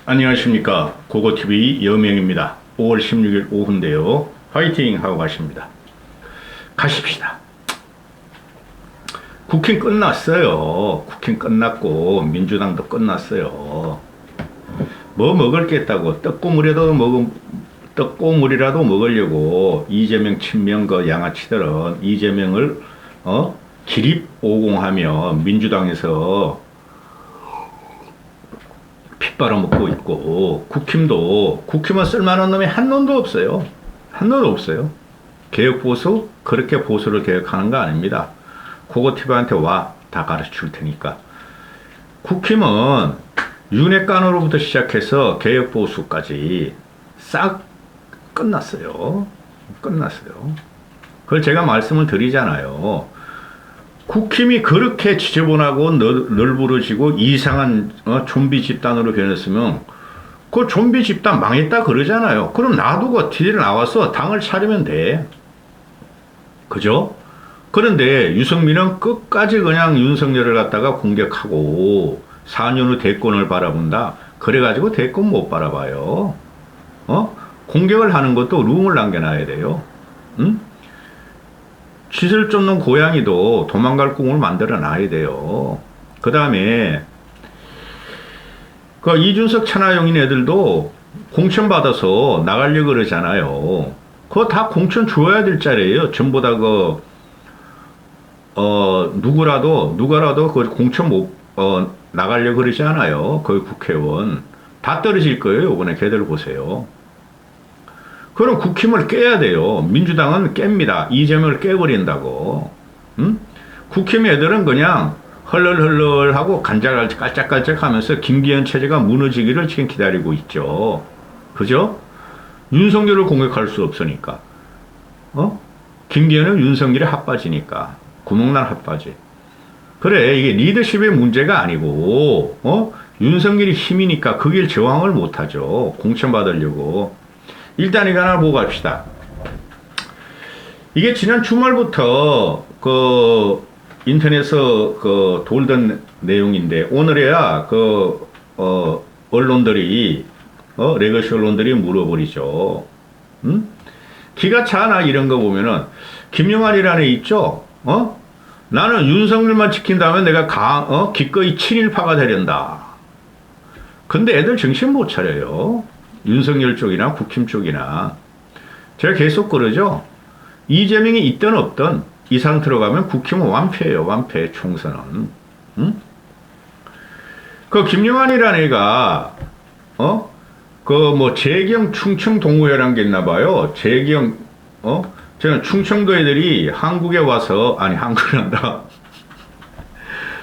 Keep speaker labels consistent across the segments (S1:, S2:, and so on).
S1: 안녕하십니까. 고고TV 여명입니다. 5월 16일 오후인데요. 화이팅 하고 가십니다. 가십시다. 국힘 끝났어요. 국힘 끝났고 민주당도 끝났어요. 뭐 먹을 게 있다고 떡고물이라도 먹으려고 이재명 친명 그 양아치들은 이재명을 기립 오공하며 민주당에서 핏바라먹고 있고 국힘은 쓸만한 놈이 한 놈도 없어요. 한 놈도 없어요. 개혁보수 그렇게 보수를 개혁하는 거 아닙니다. 고고TV한테 와. 다 가르쳐 줄 테니까. 국힘은 윤핵관으로부터 시작해서 개혁보수까지 싹 끝났어요. 끝났어요. 그걸 제가 말씀을 드리잖아요. 국힘이 그렇게 지저분하고 널브러지고 이상한 좀비 집단으로 변했으면 그 좀비 집단 망했다 그러잖아요. 그럼 놔두고 뒤에 나와서 당을 차리면 돼. 그죠? 그런데 유승민은 끝까지 그냥 윤석열을 갖다가 공격하고 4년 후 대권을 바라본다. 그래가지고 대권 못 바라봐요. 공격을 하는 것도 룸을 남겨놔야 돼요. 응? 쥐를 쫓는 고양이도 도망갈 꿈을 만들어 놔야 돼요. 그 다음에 그 이준석 천하용인 애들도 공천 받아서 나가려고 그러잖아요. 그거 다 공천 줘야 될 자리예요. 전부 다 누구라도 그 공천 못 나가려고 그러지 않아요. 거기 국회의원 다 떨어질 거예요. 이번에 걔들 보세요. 그럼 국힘을 깨야 돼요. 민주당은 깹니다. 이재명을 깨버린다고. 응? 국힘 애들은 그냥 헐렁헐렁하고 깔짝깔짝 하면서 김기현 체제가 무너지기를 지금 기다리고 있죠. 그죠? 윤석열을 공격할 수 없으니까. 김기현은 윤석열의 핫바지니까. 구멍난 핫바지. 그래, 이게 리더십의 문제가 아니고, 윤석열이 힘이니까 그 길 저항을 못하죠. 공천 받으려고. 일단 이거 하나 보고 갑시다. 이게 지난 주말부터 인터넷에서 돌던 내용인데 오늘에야 언론들이 레거시 언론들이 물어버리죠. 기가 차나 이런 거 보면은 김영환이라는 애 있죠. 나는 윤석열만 지킨다면 내가 기꺼이 친일파가 되련다. 근데 애들 정신 못 차려요. 윤석열 쪽이나 국힘 쪽이나. 제가 계속 그러죠. 이재명이 있든 없든 이 상태로 가면 국힘은 완패예요. 완패 총선은. 그 김영환이라는 애가 재경 충청 동호회라는 게 있나 봐요. 저는 충청도 애들이 한국에 와서 한국이란다.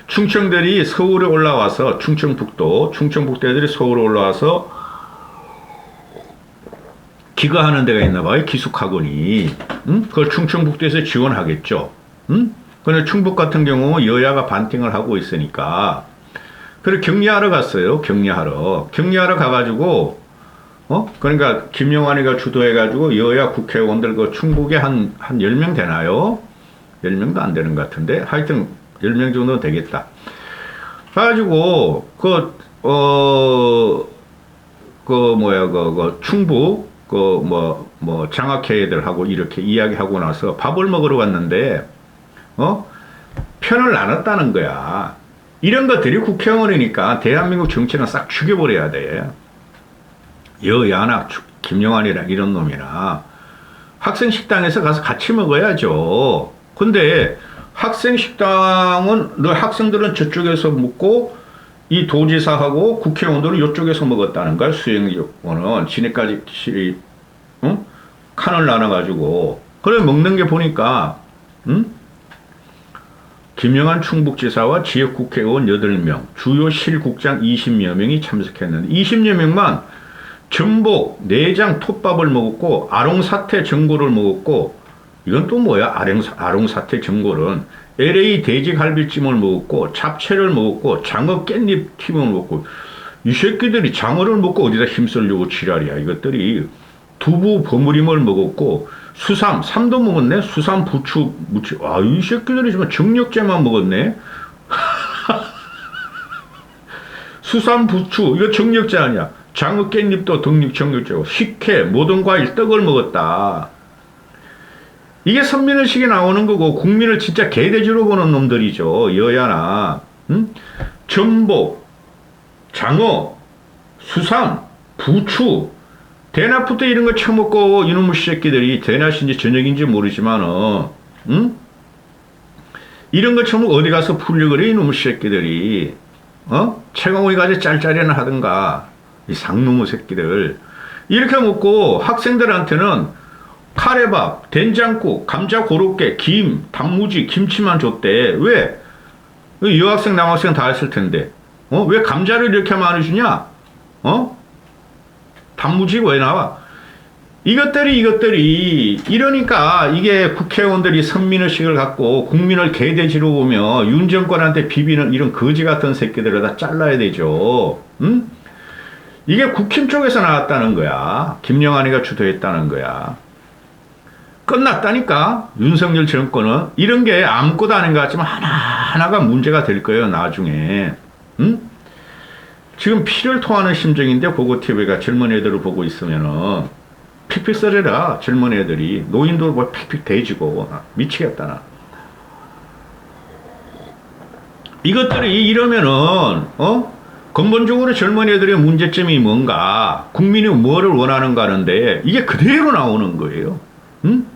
S1: 충청들이 서울에 올라와서 충청북도 애들이 서울에 올라와서 기가하는 데가 있나 봐요. 기숙학원이. 그걸 충청북도에서 지원하겠죠. 근데 충북 같은 경우 여야가 반팅을 하고 있으니까. 그래 격리하러 갔어요. 격리하러 가가지고 그러니까 김영환이가 주도해가지고 여야 국회의원들 충북에 한 10명 되나요? 10명도 안 되는 것 같은데 하여튼 10명 정도는 되겠다. 가가지고 충북 장학회들하고 이렇게 이야기하고 나서 밥을 먹으러 갔는데, 편을 나눴다는 거야. 이런 것들이 국회의원이니까 대한민국 정치는 싹 죽여버려야 돼. 여야나 김영환이랑 이런 놈이나 학생 식당에서 가서 같이 먹어야죠. 근데 학생 식당은 학생들은 저쪽에서 먹고 이 도지사하고 국회의원들은 이쪽에서 먹었다는 거야. 수행위원은 지네까지 칸을 나눠가지고 그래 먹는 게 보니까 김영환 충북지사와 지역 국회의원 8명 주요 실국장 20여 명이 참석했는데 20여 명만 전복, 내장, 톱밥을 먹었고 아롱사태 전골을 먹었고 이건 또 뭐야? 아롱사태 전골은 LA 돼지갈비찜을 먹었고 잡채를 먹었고 장어 깻잎 튀김을 먹고 이 새끼들이 장어를 먹고 어디다 힘쓰려고 지랄이야. 이것들이 두부 버무림을 먹었고 삼도 먹었네. 수삼 부추 무치. 이 새끼들이 정말 정력제만 먹었네. 수삼 부추 이거 정력제 아니야. 장어 깻잎도 정육제고 식혜, 모든 과일, 떡을 먹었다. 이게 선민의식이 나오는 거고 국민을 진짜 개돼지로 보는 놈들이죠. 여야나. 응? 전복, 장어, 수삼, 부추, 대낮부터 이런 거 처먹고 이놈의 새끼들이 대낮인지 저녁인지 모르지만은 응? 이런 거 처먹고 어디 가서 풀려 그래 이놈의 새끼들이. 최강욱이 가서 짤짤이나 하든가 이 상놈의 새끼들 이렇게 먹고 학생들한테는 카레밥, 된장국, 감자 고로케, 김, 단무지, 김치만 줬대. 왜? 여학생, 남학생 다 했을 텐데. 왜 감자를 이렇게 많이 주냐? 단무지 왜 나와? 이것들이 이러니까 이게 국회의원들이 선민의식을 갖고 국민을 개돼지로 보며 윤 정권한테 비비는 이런 거지 같은 새끼들을 다 잘라야 되죠. 응? 이게 국힘 쪽에서 나왔다는 거야. 김영환이가 주도했다는 거야. 끝났다니까. 윤석열 정권은 이런 게 아무것도 아닌 것 같지만 하나하나가 문제가 될 거예요. 나중에. 응? 지금 피를 토하는 심정인데 고고TV가 젊은 애들을 보고 있으면은 픽픽 썰어라. 젊은 애들이. 노인도 뭐 픽픽 대지고 미치겠다 나. 이것들이 이러면은 근본적으로 젊은 애들의 문제점이 뭔가 국민이 뭐를 원하는가 하는데 이게 그대로 나오는 거예요. 응?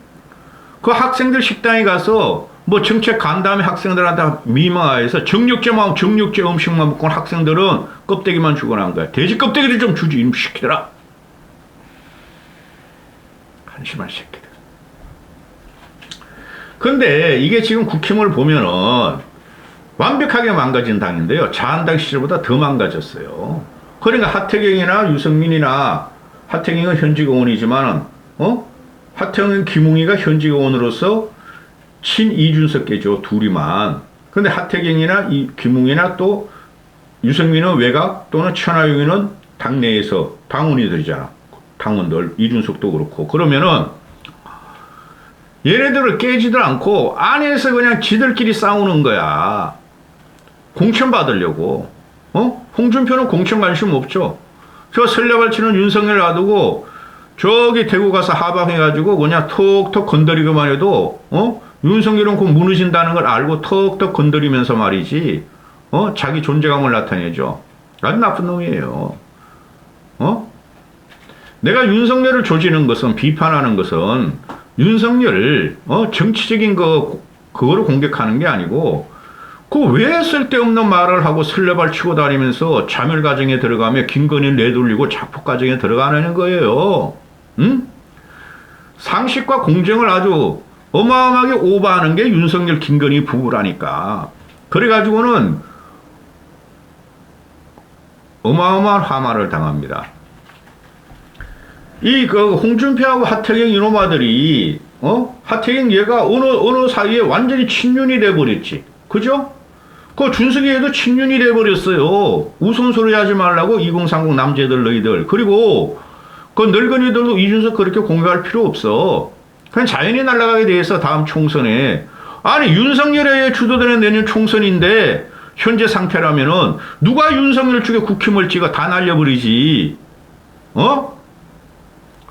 S1: 그 학생들 식당에 가서 뭐 정책 간 다음에 학생들한테 미망해서 정육제 음식만 먹고 학생들은 껍데기만 주고 난 거야. 돼지 껍데기를 좀 주지 이놈 시키더라. 한심한 새끼들. 근데 이게 지금 국힘을 보면은 완벽하게 망가진 당인데요. 자한당 시절보다 더 망가졌어요. 그러니까 하태경이나 유승민이나 하태경은 현직 의원이지만은 하태경, 김웅이가 현직 의원으로서 친 이준석계죠. 둘이만. 근데 하태경이나 김웅이나 또 유승민은 외곽 또는 천하용이는 당내에서 당원이들이잖아. 당원들 이준석도 그렇고. 그러면은 얘네들을 깨지들 않고 안에서 그냥 지들끼리 싸우는 거야. 공천 받으려고. 홍준표는 공천 관심 없죠. 저 설레발치는 윤석열 놔두고 저기 대구 가서 하방해가지고 그냥 톡톡 건드리기만 해도 윤석열은 곧 무너진다는 걸 알고 톡톡 건드리면서 말이지 자기 존재감을 나타내죠. 아주 나쁜 놈이에요. 내가 윤석열을 조지는 것은 비판하는 것은 윤석열 정치적인 그거를 공격하는 게 아니고 그 왜 쓸데없는 말을 하고 설레발 치고 다니면서 자멸 과정에 들어가며 김건희를 내돌리고 자폭 과정에 들어가는 거예요. 응? 상식과 공정을 아주 어마어마하게 오버하는 게 윤석열 김건희 부부라니까. 그래가지고는 어마어마한 화마를 당합니다. 홍준표하고 하태경 이놈아들이 하태경 얘가 어느 사이에 완전히 친윤이 돼버렸지. 그죠? 그 준석이에도 친윤이 돼버렸어요. 우스운소리 하지 말라고 2030 남자들 너희들. 그리고 그 늙은이들도 이준석 그렇게 공격할 필요 없어. 그냥 자연히 날아가게 돼서 다음 총선에. 아니 윤석열에 주도되는 내년 총선인데 현재 상태라면은 누가 윤석열 쪽에 국힘을 찍어 다 날려버리지.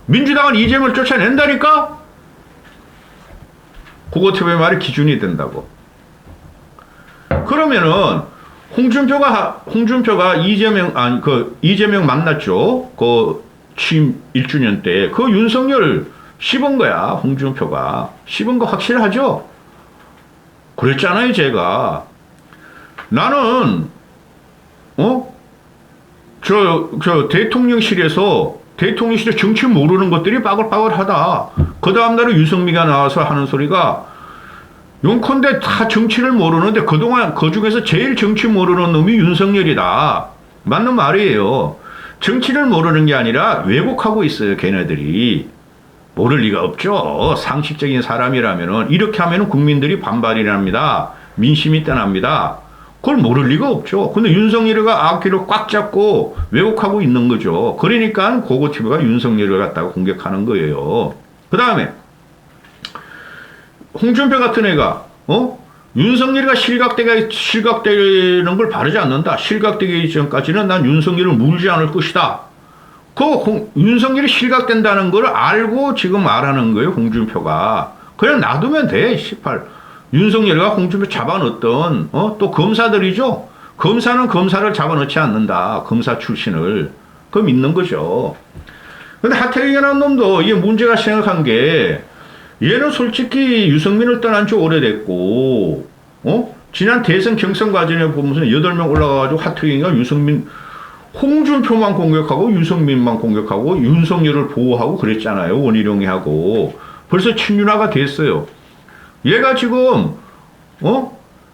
S1: 민주당은 이재명을 쫓아낸다니까? 고고TV의 말이 기준이 된다고. 그러면은 홍준표가 이재명 만났죠. 취임 1주년 때. 윤석열 씹은 거야. 홍준표가. 씹은 거 확실하죠? 그랬잖아요, 제가. 나는, 대통령실에 정치 모르는 것들이 빠글빠글하다. 그 다음날에 유승민가 나와서 하는 소리가 용컨대 다 정치를 모르는데 그동안 그 중에서 제일 정치 모르는 놈이 윤석열이다. 맞는 말이에요. 정치를 모르는 게 아니라 왜곡하고 있어요. 걔네들이. 모를 리가 없죠. 상식적인 사람이라면은 이렇게 하면은 국민들이 반발이랍니다. 민심이 떠납니다. 그걸 모를 리가 없죠. 근데 윤석열이가 앞뒤를 꽉 잡고 왜곡하고 있는 거죠. 그러니까 고고TV가 윤석열을 갖다가 공격하는 거예요. 그 다음에 홍준표 같은 애가 윤석열이가 실각되는 걸 바르지 않는다. 실각되기 전까지는 난 윤석열을 물지 않을 것이다. 윤석열이 실각된다는 걸 알고 지금 말하는 거예요, 홍준표가. 그냥 놔두면 돼, 18. 윤석열과 홍준표 잡아넣었던, 또 검사들이죠? 검사는 검사를 잡아넣지 않는다, 검사 출신을. 그거 믿는 거죠. 근데 하태경이라는 놈도 이게 문제가 생각한 게, 얘는 솔직히 유승민을 떠난 지 오래됐고, 지난 대선 경선 과정에 보면서 8명 올라가가지고 하태경이가 유승민, 홍준표만 공격하고 유승민만 공격하고 윤석열을 보호하고 그랬잖아요. 원희룡이 하고. 벌써 친윤화가 됐어요. 얘가 지금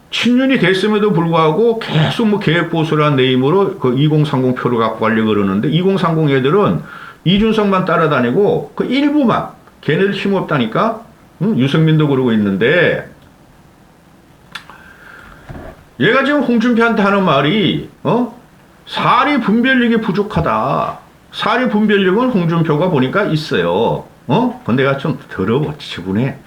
S1: 친윤이 됐음에도 불구하고 계속 뭐 계획보수라는 네임으로 그 2030 표를 갖고 가려고 그러는데 2030 애들은 이준석만 따라다니고 그 일부만 걔네들 힘없다니까. 유승민도 그러고 있는데 얘가 지금 홍준표한테 하는 말이 사리 분별력이 부족하다. 사리 분별력은 홍준표가 보니까 있어요. 근데 내가 좀 더러워, 지분해.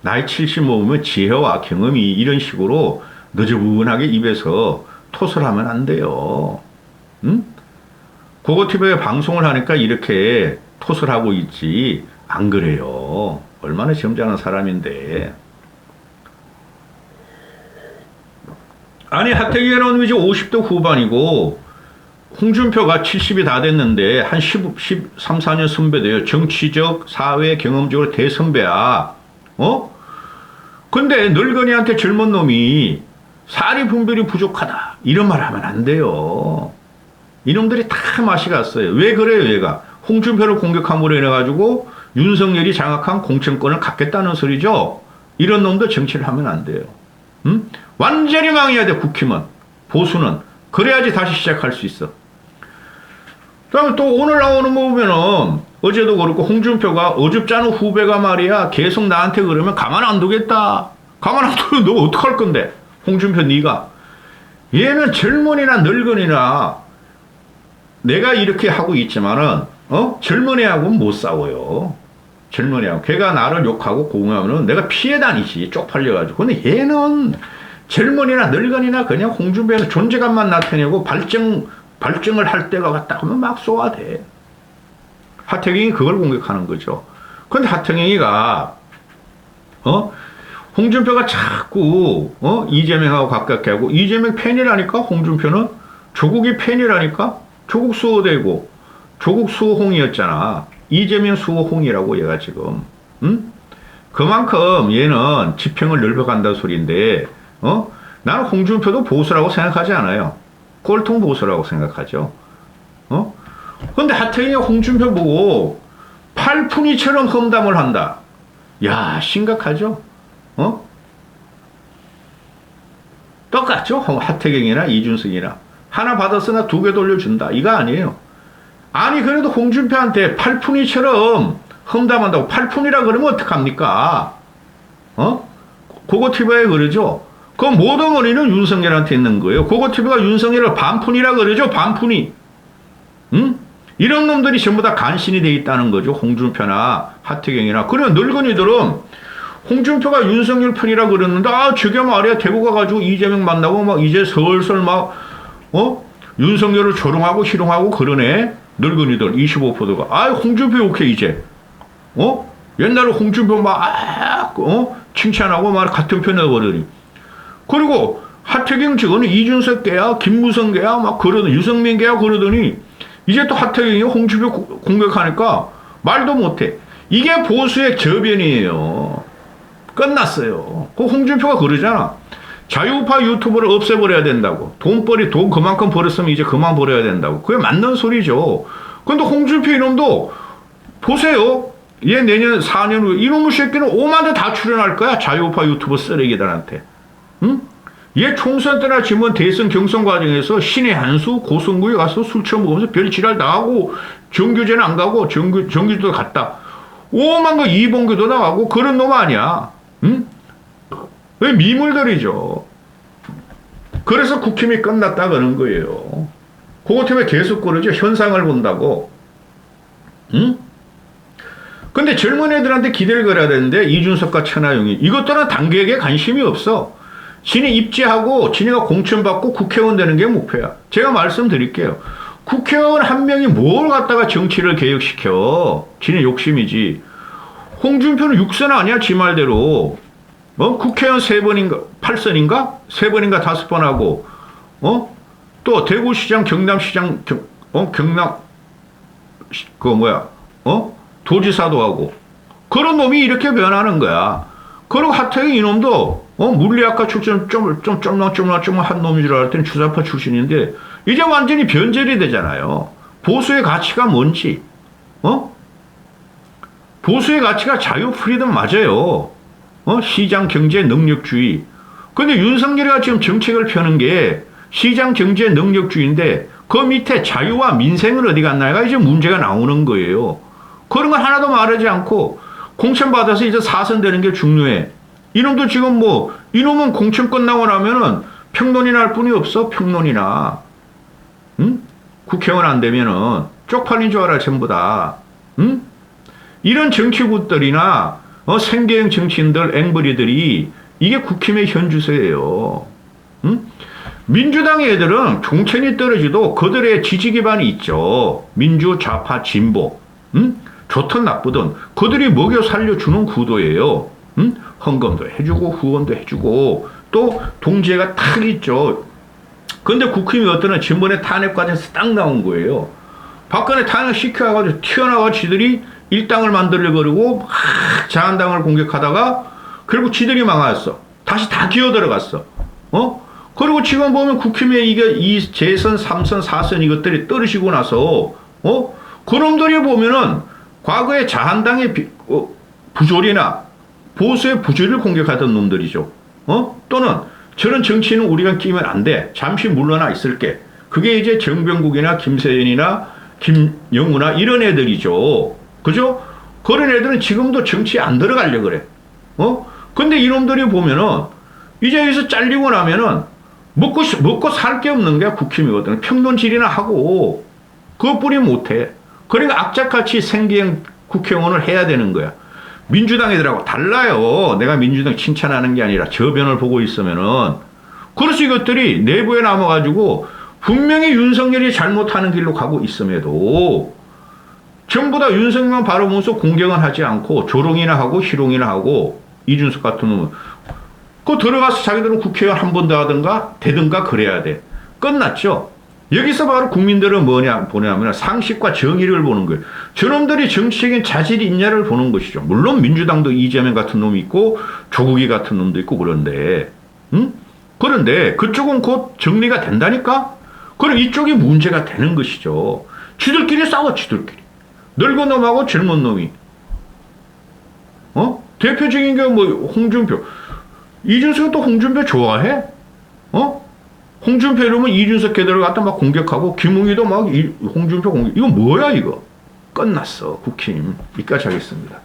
S1: 나이 70 먹으면 지혜와 경험이 이런 식으로 너저분하게 입에서 토설 하면 안 돼요. 고고TV에 방송을 하니까 이렇게 토설하고 있지. 안 그래요. 얼마나 점잖은 사람인데. 아니, 하태경은 이제 50대 후반이고, 홍준표가 70이 다 됐는데, 한 13, 14년 선배돼요. 정치적, 사회, 경험적으로 대선배야. 근데 늙은이한테 젊은 놈이 사리 분별이 부족하다. 이런 말 하면 안 돼요. 이놈들이 다 맛이 갔어요. 왜 그래요, 얘가? 홍준표를 공격함으로 인해가지고 윤석열이 장악한 공천권을 갖겠다는 소리죠? 이런 놈도 정치를 하면 안 돼요. 완전히 망해야 돼, 국힘은. 보수는. 그래야지 다시 시작할 수 있어. 그 다음에 또 오늘 나오는 거 보면은, 어제도 그렇고, 홍준표가 어줍지 않은 후배가 말이야, 계속 나한테 그러면 가만 안 두겠다. 가만 안 두면 너 어떡할 건데? 홍준표 네가. 얘는 젊은이나 늙은이나, 내가 이렇게 하고 있지만은, 젊은이하고는 못 싸워요. 젊은이하고. 걔가 나를 욕하고 공유하면은 내가 피해 다니지, 쪽팔려가지고. 근데 얘는 젊은이나 늙은이나 그냥 홍준표는 존재감만 나타내고 발정을 할 때가 왔다 하면 막 쏘아대. 하태경이 그걸 공격하는 거죠. 근데 하태경이가, 홍준표가 자꾸, 이재명하고 가깝게 하고, 이재명 팬이라니까? 홍준표는? 조국이 팬이라니까? 조국 수호되고, 조국 수호홍이었잖아. 이재명 수호홍이라고 얘가 지금. 그만큼 얘는 지평을 넓혀간다는 소리인데, 나는 홍준표도 보수라고 생각하지 않아요. 꼴통 보수라고 생각하죠. 근데 하태경이 홍준표 보고 팔푼이처럼 험담을 한다. 야, 심각하죠? 똑같죠? 하태경이나 이준석이나. 하나 받았으나 2개 돌려준다. 이거 아니에요. 아니, 그래도 홍준표한테 팔푼이처럼 험담한다고. 팔푼이라 그러면 어떡합니까? 고고TV에 그러죠? 그 모든 원인은 윤석열한테 있는 거예요. 고고TV가 윤석열을 반푼이라 그러죠? 반푼이. 이런 놈들이 전부 다 간신이 돼 있다는 거죠. 홍준표나 하태경이나. 그러면 늙은이들은 홍준표가 윤석열 편이라 그랬는데, 저게 말이야. 대구 가가지고 이재명 만나고 막 이제 슬슬 막, 윤석열을 조롱하고 희롱하고 그러네. 늙은이들 25%가. 홍준표 욕해 이제. 옛날에 홍준표 막, 칭찬하고 막 같은 편에 버리니. 그리고 하태경 측은 이준석 개야, 김무성 개야, 막 그러더니, 유승민 개야 그러더니, 이제 또 하태경이 홍준표 공격하니까 말도 못해. 이게 보수의 저변이에요. 끝났어요. 그 홍준표가 그러잖아. 자유파 유튜브를 없애버려야 된다고. 돈 그만큼 벌었으면 이제 그만 벌어야 된다고. 그게 맞는 소리죠. 근데 홍준표 이놈도 보세요. 얘 내년 4년 후에 이놈의 새끼는 5만 대 다 출연할 거야. 자유파 유튜브 쓰레기들한테. 얘 총선 때나 지면 대선 경선 과정에서 신의 한수 고성구에 가서 술 처먹으면서 별 지랄 나가고 정규제는 안 가고 정규제도 갔다. 5만 거 이봉규도 나가고 그런 놈 아니야. 왜 미물들이죠. 그래서 국힘이 끝났다 그런 거예요. 그것 때문에 계속 그러죠. 현상을 본다고. 근데 젊은 애들한테 기대를 걸어야 되는데 이준석과 천하용이 이것들은 당계에게 관심이 없어. 지네 입지하고 지네가 공천받고 국회의원 되는 게 목표야. 제가 말씀드릴게요. 국회의원 한 명이 뭘 갖다가 정치를 개혁시켜. 지네 욕심이지. 홍준표는 육선 아니야, 지 말대로. 국회의원 3번인가, 8선인가? 3번인가 5번 하고, 또 대구시장, 경남시장, 경남, 도지사도 하고. 그런 놈이 이렇게 변하는 거야. 그리고 하태경 이놈도, 물리학과 출신 좀 한 놈인 줄 알았더니 주사파 출신인데, 이제 완전히 변절이 되잖아요. 보수의 가치가 뭔지, 보수의 가치가 자유 프리덤 맞아요. 시장 경제 능력주의. 근데 윤석열이가 지금 정책을 펴는 게 시장 경제 능력주의인데 그 밑에 자유와 민생은 어디 갔나가 이제 문제가 나오는 거예요. 그런 건 하나도 말하지 않고 공천 받아서 이제 사선되는 게 중요해. 이놈도 지금 이놈은 공천 끝나고 나면은 평론이나 할 뿐이 없어, 평론이나. 응? 국회의원 안 되면은 쪽팔린 줄 알아, 전부 다. 응? 이런 정치굿들이나 생계형 정치인들, 앵벌이들이 이게 국힘의 현주소예요. 응? 민주당의 애들은 종천이 떨어지도 그들의 지지 기반이 있죠. 민주, 좌파, 진보. 응? 좋든 나쁘든 그들이 먹여 살려주는 구도예요. 응? 헌금도 해주고 후원도 해주고 또 동지애가 탁 있죠. 근데 국힘이 어떠나 지난번에 탄핵 과정에서 딱 나온 거예요. 박근혜 탄핵 시켜가지고 튀어나와 지들이 일당을 만들려고 그러고 막 자한당을 공격하다가 결국 지들이 망하였어. 다시 다 기어 들어갔어. 그리고 지금 보면 국힘의 이게 이 재선, 3선, 4선 이것들이 떨어지고 나서 그놈들이 보면은 과거에 자한당의 부조리나 보수의 부조리를 공격하던 놈들이죠. 또는 저런 정치는 우리가 끼면 안 돼. 잠시 물러나 있을게. 그게 이제 정병국이나 김세연이나 김영우나 이런 애들이죠. 그죠? 그런 애들은 지금도 정치에 안 들어가려고 그래. 근데 이놈들이 보면은 이제 여기서 잘리고 나면은 먹고 살 게 없는 게 국힘이거든. 평론질이나 하고 그것뿐이 못해. 그러니까 악착같이 생계형 국회의원을 해야 되는 거야. 민주당 애들하고 달라요. 내가 민주당 칭찬하는 게 아니라 저변을 보고 있으면은. 그래서 이것들이 내부에 남아가지고 분명히 윤석열이 잘못하는 길로 가고 있음에도 전부 다 윤석열만 바라보면서 공격은 하지 않고 조롱이나 하고 희롱이나 하고 이준석 같은 놈은 그 들어가서 자기들은 국회의원 한 번 더 하든가 되든가 그래야 돼. 끝났죠. 여기서 바로 국민들은 보냐면 상식과 정의를 보는 거예요. 저놈들이 정치적인 자질이 있냐를 보는 것이죠. 물론 민주당도 이재명 같은 놈이 있고 조국이 같은 놈도 있고 그런데 그런데 그쪽은 곧 정리가 된다니까? 그럼 이쪽이 문제가 되는 것이죠. 지들끼리 싸워, 지들끼리. 늙은 놈하고 젊은 놈이. 대표적인 게 홍준표. 이준석은 또 홍준표 좋아해? 홍준표 이러면 이준석 걔들을 갖다 막 공격하고 김웅이도 막 홍준표 공격. 이거 뭐야 이거? 끝났어 국힘. 여기까지 하겠습니다.